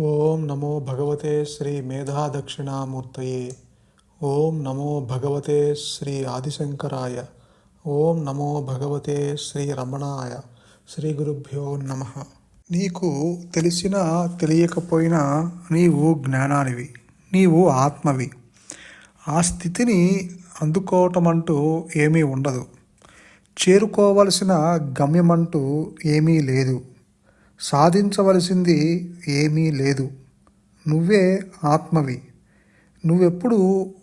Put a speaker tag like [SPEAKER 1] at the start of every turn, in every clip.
[SPEAKER 1] ఓం నమో భగవతే శ్రీ మేధాదక్షిణామూర్తయే. ఓం నమో భగవతే శ్రీ ఆదిశంకరాయ. ఓం నమో భగవతే శ్రీ రమణాయ. శ్రీ గురుభ్యో నమః. నీకు తెలిసినా తెలియకపోయినా నీవు జ్ఞానానివి, నీవు ఆత్మవి. ఆ స్థితిని అందుకోవటమంటూ ఏమీ ఉండదు. చేరుకోవలసిన గమ్యమంటూ ఏమీ లేదు. సాధించవలసింది ఏమీ లేదు. నువ్వే ఆత్మవి. నువ్వెప్పుడు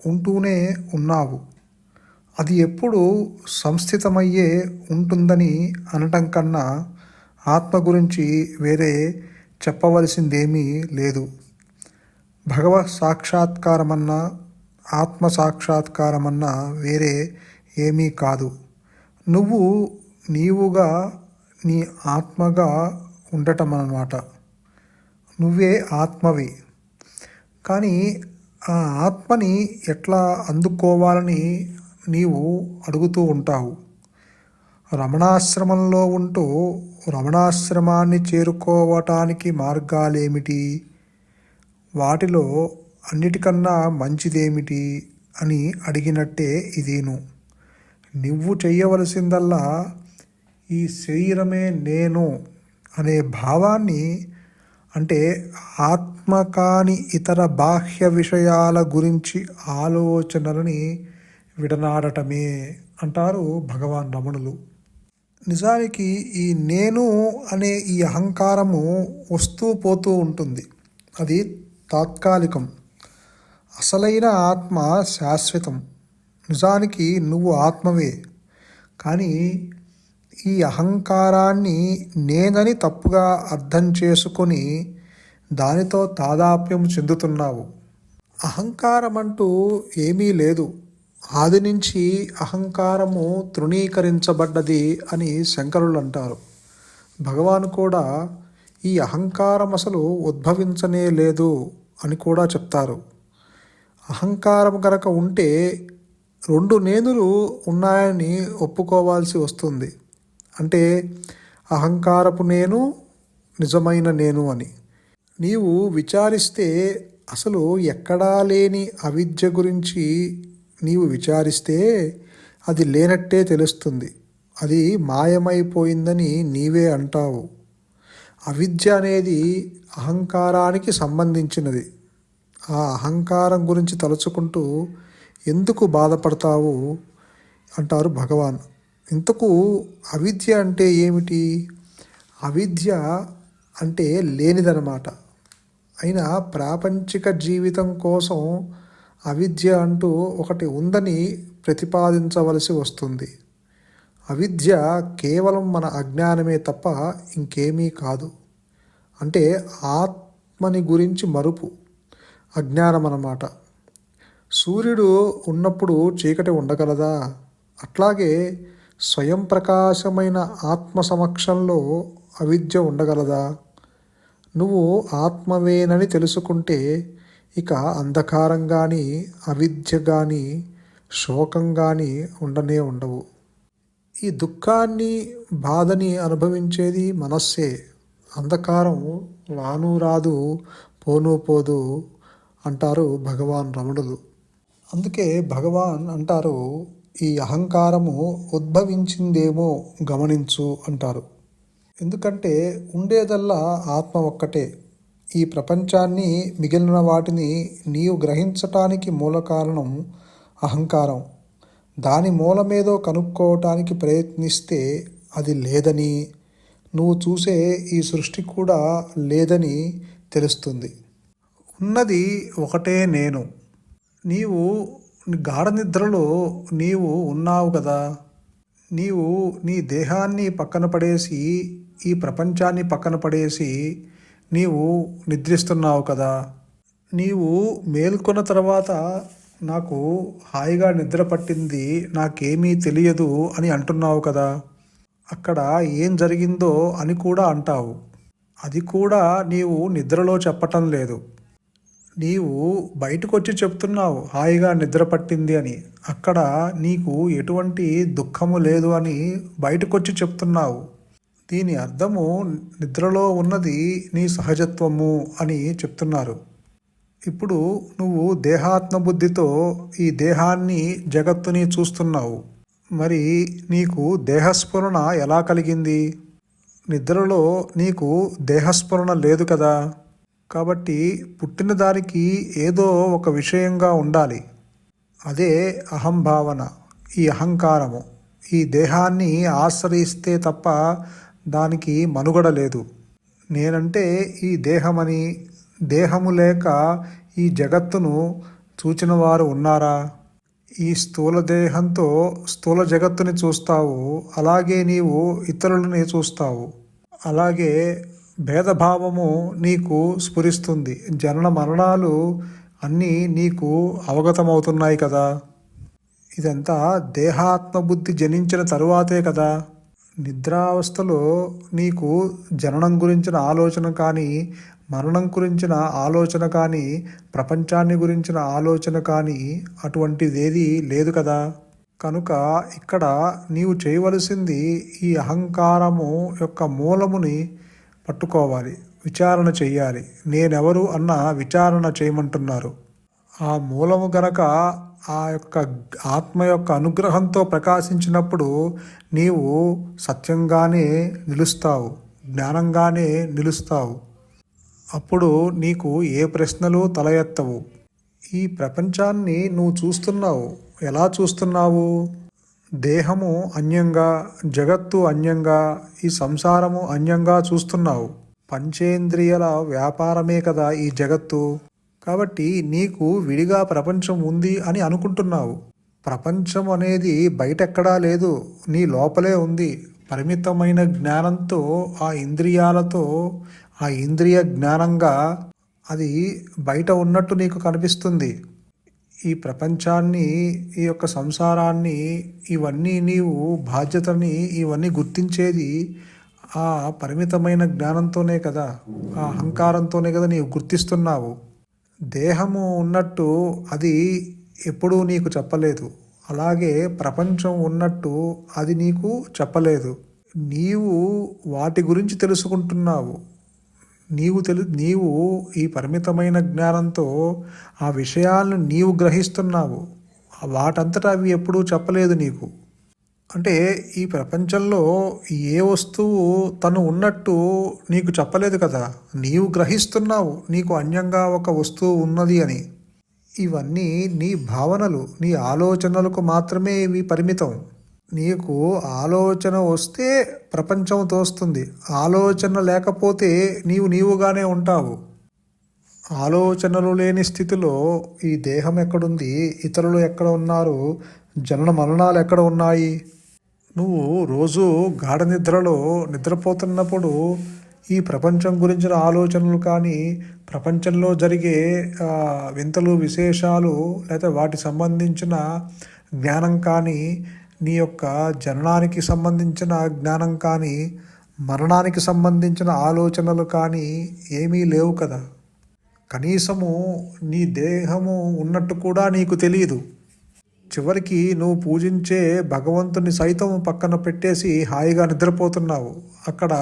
[SPEAKER 1] ఉంటూనే ఉన్నావు. అది ఎప్పుడు సంస్థితమయ్యే ఉంటుందని అనటం కన్నా ఆత్మ గురించి వేరే చెప్పవలసిందేమీ లేదు. భగవత్ సాక్షాత్కారమన్నా ఆత్మ సాక్షాత్కారమన్నా వేరే ఏమీ కాదు. నువ్వు నీవుగా నీ ఆత్మగా ఉండటం అన్నమాట. నువ్వే ఆత్మవి. కానీ ఆ ఆత్మని ఎట్లా అందుకోవాలని నీవు అడుగుతూ ఉంటావు. రమణాశ్రమంలో ఉంటూ రమణాశ్రమాన్ని చేరుకోవటానికి మార్గాలేమిటి, వాటిలో అన్నిటికన్నా మంచిదేమిటి అని అడిగినట్టే ఇదేను. నువ్వు చెయ్యవలసిందల్లా ఈ శరీరమే నేను అనే భావాన్ని, అంటే ఆత్మ కాని ఇతర బాహ్య విషయాల గురించి ఆలోచనలని విడనాడటమే అంటారు భగవాన్ రమణులు. నిజానికి ఈ నేను అనే ఈ అహంకారము వస్తూ పోతూ ఉంటుంది. అది తాత్కాలికం. అసలైన ఆత్మ శాశ్వతం. నిజానికి నువ్వు ఆత్మవే. కానీ ఈ అహంకారాన్ని నేనని తప్పుగా అర్థం చేసుకొని దానితో తాదాప్యం చెందుతున్నావు. అహంకారం అంటూ ఏమీ లేదు. ఆది నుంచి అహంకారము తృణీకరించబడ్డది అని శంకరులు అంటారు. భగవాన్ కూడా ఈ అహంకారం అసలు ఉద్భవించనే లేదు అని కూడా చెప్తారు. అహంకారం కనుక ఉంటే రెండు నేనులు ఉన్నాయని ఒప్పుకోవాల్సి వస్తుంది. అంటే అహంకారపు నేను, నిజమైన నేను అని. నీవు విచారిస్తే అసలు ఎక్కడా లేని అవిద్య గురించి నీవు విచారిస్తే అది లేనట్టే తెలుస్తుంది. అది మాయమైపోయిందని నీవే అంటావు. అవిద్య అనేది అహంకారానికి సంబంధించినది. ఆ అహంకారం గురించి తలుచుకుంటూ ఎందుకు బాధపడతావు అంటారు భగవాన్. ఇంతకు అవిద్య అంటే ఏమిటి? అవిద్య అంటే లేనిదనమాట. అయినా ప్రాపంచిక జీవితం కోసం అవిద్య అంటూ ఒకటి ఉందని ప్రతిపాదించవలసి వస్తుంది. అవిద్య కేవలం మన అజ్ఞానమే తప్ప ఇంకేమీ కాదు. అంటే ఆత్మని గురించి మరుపు, అజ్ఞానం అన్నమాట. సూర్యుడు ఉన్నప్పుడు చీకటి ఉండగలదా? అట్లాగే స్వయం ప్రకాశమైన ఆత్మ సమక్షంలో అవిద్య ఉండగలదా? నువ్వు ఆత్మవేనని తెలుసుకుంటే ఇక అంధకారం కానీ, అవిద్య కానీ, శోకం కానీ ఉండనే ఉండవు. ఈ దుఃఖాన్ని, బాధని అనుభవించేది మనస్సే. అంధకారం రాను రాదు, పోను పోదు అంటారు భగవాన్ రమణులు. అందుకే భగవాన్ అంటారు, ఈ అహంకారము ఉద్భవించిందేమో గమనించు అంటారు. ఎందుకంటే ఉండేదల్లా ఆత్మ ఒక్కటే. ఈ ప్రపంచాన్ని, మిగిలిన వాటిని నీవు గ్రహించటానికి మూల కారణం అహంకారం. దాని మూలమేదో కనుక్కోవటానికి ప్రయత్నిస్తే అది లేదని, నువ్వు చూసే ఈ సృష్టి కూడా లేదని తెలుస్తుంది. ఉన్నది ఒకటే నేను. నీవు గాఢ నిద్రలో నీవు ఉన్నావు కదా. నీవు నీ దేహాన్ని పక్కన పడేసి, ఈ ప్రపంచాన్ని పక్కన పడేసి నీవు నిద్రిస్తున్నావు కదా. నీవు మేల్కొన్న తర్వాత నాకు హాయిగా నిద్ర పట్టింది, నాకేమీ తెలియదు అని అంటున్నావు కదా. అక్కడ ఏం జరిగిందో అని కూడా అంటావు. అది కూడా నీవు నిద్రలో చెప్పటం లేదు. నీవు బయటకు వచ్చి చెప్తున్నావు హాయిగా నిద్ర పట్టింది అని. అక్కడ నీకు ఎటువంటి దుఃఖము లేదు అని బయటకు వచ్చి చెప్తున్నావు. దీని అర్థము నిద్రలో ఉన్నది నీ సహజత్వము అని చెప్తున్నారు. ఇప్పుడు నువ్వు దేహాత్మబుద్ధితో ఈ దేహాన్ని జగత్తుని చూస్తున్నావు. మరి నీకు దేహస్ఫురణ ఎలా కలిగింది? నిద్రలో నీకు దేహస్ఫురణ లేదు కదా. కాబట్టి పుట్టిన దానికి ఏదో ఒక విషయంగా ఉండాలి. అదే అహంభావన, ఈ అహంకారము. ఈ దేహాన్ని ఆశ్రయిస్తే తప్ప దానికి మనుగడ లేదు. నేనంటే ఈ దేహమని, దేహము లేక ఈ జగత్తును చూచిన వారు ఉన్నారా? ఈ స్థూల దేహంతో స్థూల జగత్తుని చూస్తావు, అలాగే నీవు ఇతరులని చూస్తావు. అలాగే భేదభావము నీకు స్ఫురిస్తుంది. జనన మరణాలు అన్నీ నీకు అవగతమవుతున్నాయి కదా. ఇదంతా దేహాత్మబుద్ధి జనించిన తరువాతే కదా. నిద్రావస్థలో నీకు జననం గురించిన ఆలోచన కానీ, మరణం గురించిన ఆలోచన కానీ, ప్రపంచాన్ని గురించిన ఆలోచన కానీ అటువంటిదేదీ లేదు కదా. కనుక ఇక్కడ నీవు చేయవలసింది ఈ అహంకారము యొక్క మూలముని పట్టుకోవాలి, విచారణ చెయ్యాలి. నేనెవరు అన్న విచారణ చేయమంటున్నారు. ఆ మూలము గనక ఆ యొక్క ఆత్మ యొక్క అనుగ్రహంతో ప్రకాశించినప్పుడు నీవు సత్యంగానే నిలుస్తావు, జ్ఞానంగానే నిలుస్తావు. అప్పుడు నీకు ఏ ప్రశ్నలు తల ఎత్తవు. ఈ ప్రపంచాన్ని నువ్వు చూస్తున్నావు. ఎలా చూస్తున్నావు? దేహము అన్యంగా, జగత్తు అన్యంగా, ఈ సంసారము అన్యంగా చూస్తున్నావు. పంచేంద్రియాల వ్యాపారమే కదా ఈ జగత్తు. కాబట్టి నీకు విడిగా ప్రపంచం ఉంది అని అనుకుంటున్నావు. ప్రపంచం అనేది బయటెక్కడా లేదు, నీ లోపలే ఉంది. పరిమితమైన జ్ఞానంతో, ఆ ఇంద్రియాలతో, ఆ ఇంద్రియ జ్ఞానంగా అది బయట ఉన్నట్టు నీకు కనిపిస్తుంది. ఈ ప్రపంచాన్ని, ఈ యొక్క సంసారాన్ని, ఇవన్నీ నీవు బాధ్యతని ఇవన్నీ గుర్తించేది ఆ పరిమితమైన జ్ఞానంతోనే కదా, ఆ అహంకారంతోనే కదా నీవు గుర్తిస్తున్నావు. దేహము ఉన్నట్టు అది ఎప్పుడూ నీకు చెప్పలేదు. అలాగే ప్రపంచం ఉన్నట్టు అది నీకు చెప్పలేదు. నీవు వాటి గురించి తెలుసుకుంటున్నావు. నీవు ఈ పరిమితమైన జ్ఞానంతో ఆ విషయాలను నీవు గ్రహిస్తున్నావు. వాటంతటా అవి ఎప్పుడూ చెప్పలేదు నీకు. అంటే ఈ ప్రపంచంలో ఏ వస్తువు తను ఉన్నట్టు నీకు చెప్పలేదు కదా. నీవు గ్రహిస్తున్నావు నీకు అన్యంగా ఒక వస్తువు ఉన్నది అని. ఇవన్నీ నీ భావనలు, నీ ఆలోచనలకు మాత్రమే ఇవి పరిమితం. నీకు ఆలోచన వస్తే ప్రపంచం తోస్తుంది. ఆలోచన లేకపోతే నీవుగానే ఉంటావు. ఆలోచనలు లేని స్థితిలో ఈ దేహం ఎక్కడుంది, ఇతరులు ఎక్కడ ఉన్నారు, జనన మరణాలు ఎక్కడ ఉన్నాయి? నువ్వు రోజు గాఢ నిద్రలో నిద్రపోతున్నప్పుడు ఈ ప్రపంచం గురించిన ఆలోచనలు కానీ, ప్రపంచంలో జరిగే వింతలు విశేషాలు, లేదా వాటి సంబంధించిన జ్ఞానం కానీ, నీ యొక్క జననానికి సంబంధించిన జ్ఞానం కానీ, మరణానికి సంబంధించిన ఆలోచనలు కానీ ఏమీ లేవు కదా. కనీసము నీ దేహము ఉన్నట్టు కూడా నీకు తెలియదు. చివరికి నువ్వు పూజించే భగవంతుని సైతం పక్కన పెట్టేసి హాయిగా నిద్రపోతున్నావు. అక్కడ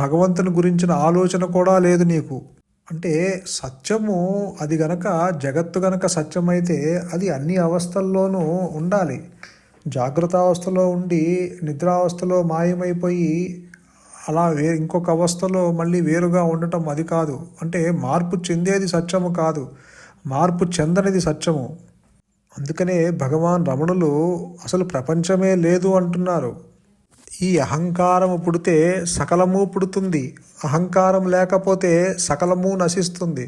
[SPEAKER 1] భగవంతుని గురించిన ఆలోచన కూడా లేదు నీకు. అంటే సత్యము అది గనక, జగత్తు గనక సత్యమైతే అది అన్ని అవస్థల్లోనూ ఉండాలి. జాగ్రత్త అవస్థలో ఉండి నిద్రావస్థలో మాయమైపోయి అలా ఇంకొక అవస్థలో మళ్ళీ వేరుగా ఉండటం అది కాదు. అంటే మార్పు చెందేది సత్యము కాదు, మార్పు చెందనిది సత్యము. అందుకనే భగవాన్ రమణులు అసలు ప్రపంచమే లేదు అంటున్నారు. ఈ అహంకారము పుడితే సకలము పుడుతుంది, అహంకారం లేకపోతే సకలము నశిస్తుంది.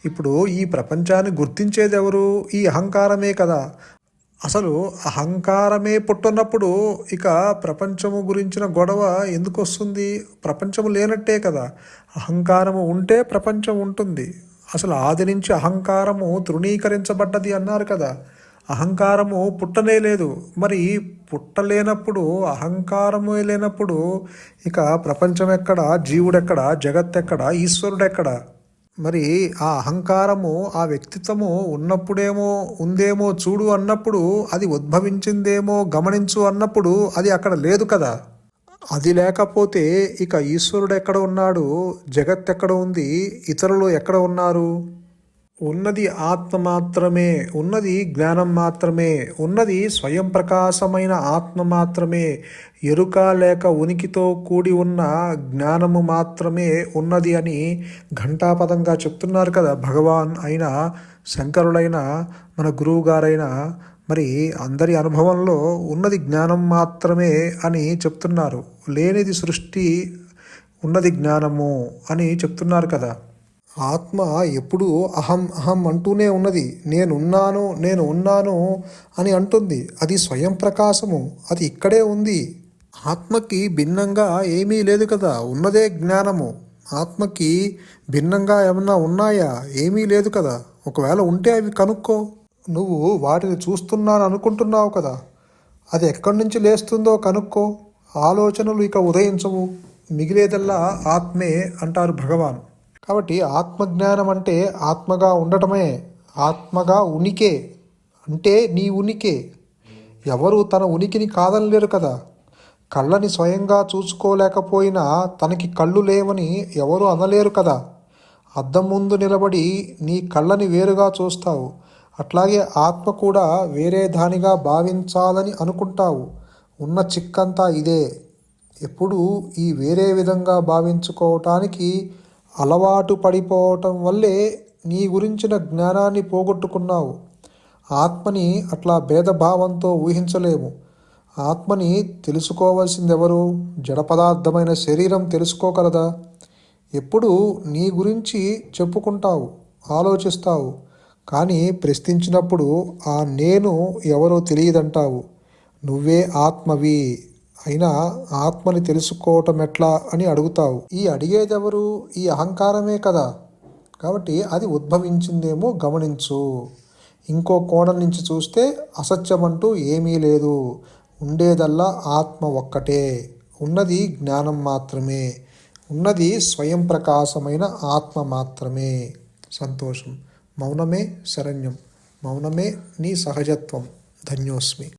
[SPEAKER 1] ఇప్పుడు ఈ ప్రపంచాన్ని గుర్తించేది ఎవరు? ఈ అహంకారమే కదా. అసలు అహంకారమే పుట్టినప్పుడు ఇక ప్రపంచము గురించిన గొడవ ఎందుకు వస్తుంది? ప్రపంచము లేనట్టే కదా. అహంకారము ఉంటే ప్రపంచం ఉంటుంది. అసలు ఆది నుంచి అహంకారము తృణీకరించబడ్డది అన్నారు కదా. అహంకారము పుట్టనే లేదు. మరి పుట్టలేనప్పుడు, అహంకారము లేనప్పుడు ఇక ప్రపంచం ఎక్కడ, జీవుడెక్కడ, జగత్తెక్కడ, ఈశ్వరుడెక్కడ? మరి ఆ అహంకారము, ఆ వ్యక్తిత్వము ఉన్నప్పుడేమో ఉందేమో చూడు అన్నప్పుడు, అది ఉద్భవించిందేమో గమనించు అన్నప్పుడు అది అక్కడ లేదు కదా. అది లేకపోతే ఇక ఈశ్వరుడు ఎక్కడ ఉన్నాడు, జగత్ ఎక్కడ ఉంది, ఇతరులు ఎక్కడ ఉన్నారు? ఉన్నది ఆత్మ మాత్రమే, ఉన్నది జ్ఞానం మాత్రమే, ఉన్నది స్వయం ప్రకాశమైన ఆత్మ మాత్రమే. ఎరుక లేక ఉనికితో కూడి ఉన్న జ్ఞానము మాత్రమే ఉన్నది అని ఘంటాపదంగా చెప్తున్నారు కదా భగవాన్ అయిన శంకరులైన మన గురువు గారైన. మరి అందరి అనుభవంలో ఉన్నది జ్ఞానం మాత్రమే అని చెప్తున్నారు. లేనిది సృష్టి, ఉన్నది జ్ఞానము అని చెప్తున్నారు కదా. ఆత్మ ఎప్పుడూ అహం అహం అంటూనే ఉన్నది. నేనున్నాను నేను ఉన్నాను అని అంటుంది. అది స్వయం ప్రకాశము, అది ఇక్కడే ఉంది. ఆత్మకి భిన్నంగా ఏమీ లేదు కదా, ఉన్నదే జ్ఞానము. ఆత్మకి భిన్నంగా ఏమన్నా ఉన్నాయా? ఏమీ లేదు కదా. ఒకవేళ ఉంటే అవి కనుక్కో. నువ్వు వాటిని చూస్తున్నాను అనుకుంటున్నావు కదా, అది ఎక్కడి నుంచి లేస్తుందో కనుక్కో. ఆలోచనలు ఇక ఉదయించవు, మిగిలేదల్లా ఆత్మే అంటారు భగవాన్. కాబట్టి ఆత్మజ్ఞానం అంటే ఆత్మగా ఉండటమే, ఆత్మగా ఉనికే. అంటే నీ ఉనికే. ఎవరు తన ఉనికిని కాదనలేరు కదా. కళ్ళని స్వయంగా చూసుకోలేకపోయినా తనకి కళ్ళు లేవని ఎవరు అనలేరు కదా. అద్దం ముందు నిలబడి నీ కళ్ళని వేరుగా చూస్తావు. అట్లాగే ఆత్మ కూడా వేరే దానిగా భావించాలని అనుకుంటావు. ఉన్న చిక్కంతా ఇదే. ఎప్పుడు ఈ వేరే విధంగా భావించుకోవటానికి అలవాటు పడిపోవటం వల్లే నీ గురించిన జ్ఞానాన్ని పోగొట్టుకున్నావు. ఆత్మని అట్లా భేదభావంతో ఊహించలేము. ఆత్మని తెలుసుకోవాల్సిందెవరు? జడ పదార్థమైన శరీరం తెలుసుకోగలదా? ఎప్పుడు నీ గురించి చెప్పుకుంటావు, ఆలోచిస్తావు. కానీ ప్రశ్నించినప్పుడు ఆ నేను ఎవరో తెలియదంటావు. నువ్వే ఆత్మవి అయినా ఆత్మని తెలుసుకోవటం ఎట్లా అని అడుగుతావు. ఈ అడిగేదెవరు? ఈ అహంకారమే కదా. కాబట్టి అది ఉద్భవించిందేమో గమనించు. ఇంకో కోణం నుంచి చూస్తే అసత్యమంటూ ఏమీ లేదు. ఉండేదల్లా ఆత్మ ఒక్కటే. ఉన్నది జ్ఞానం మాత్రమే. ఉన్నది స్వయం ప్రకాశమైన ఆత్మ మాత్రమే. సంతోషం. మౌనమే శరణ్యం. మౌనమే నీ సహజత్వం. ధన్యోస్మి.